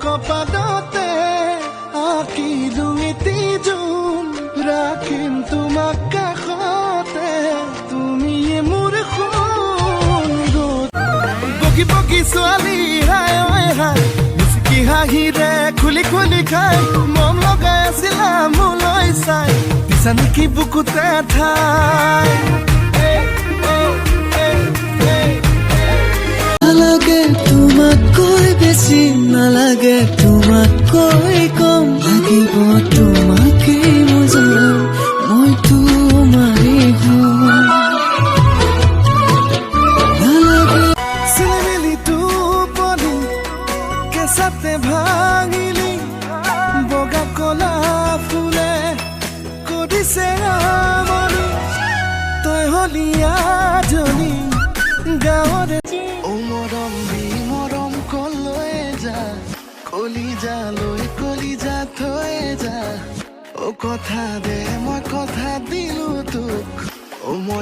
কপালতে আঁকিলো এটি জোন ৰাখিম তোমাক কাষতে তুমিয়ে মোৰ সোণ বগী বগী ছোৱালী হাই ঐ হাই মুচকি হাঁহিৰে খুলি খুলি খাই মন লগাই আছিলা মোলৈ চাই দিছা নেকি বুকুতে ঠাই নালাগে তোমাতকৈ বেছি নালাগে তোমাতকৈ কম লাগিব তোমাকেই মজাম মই তোমাৰে হম নালাগে চিলিমিলি টোপনি কেঁচাতে ভাঙিলি বগা কলা ফুলে কৰিছে আমনি তই হলি আজনী গাঁৱৰে মৰম দি মৰম কলৈ যা কলিজা থৈ যা কথা দে মই কথা দিলো তোক মই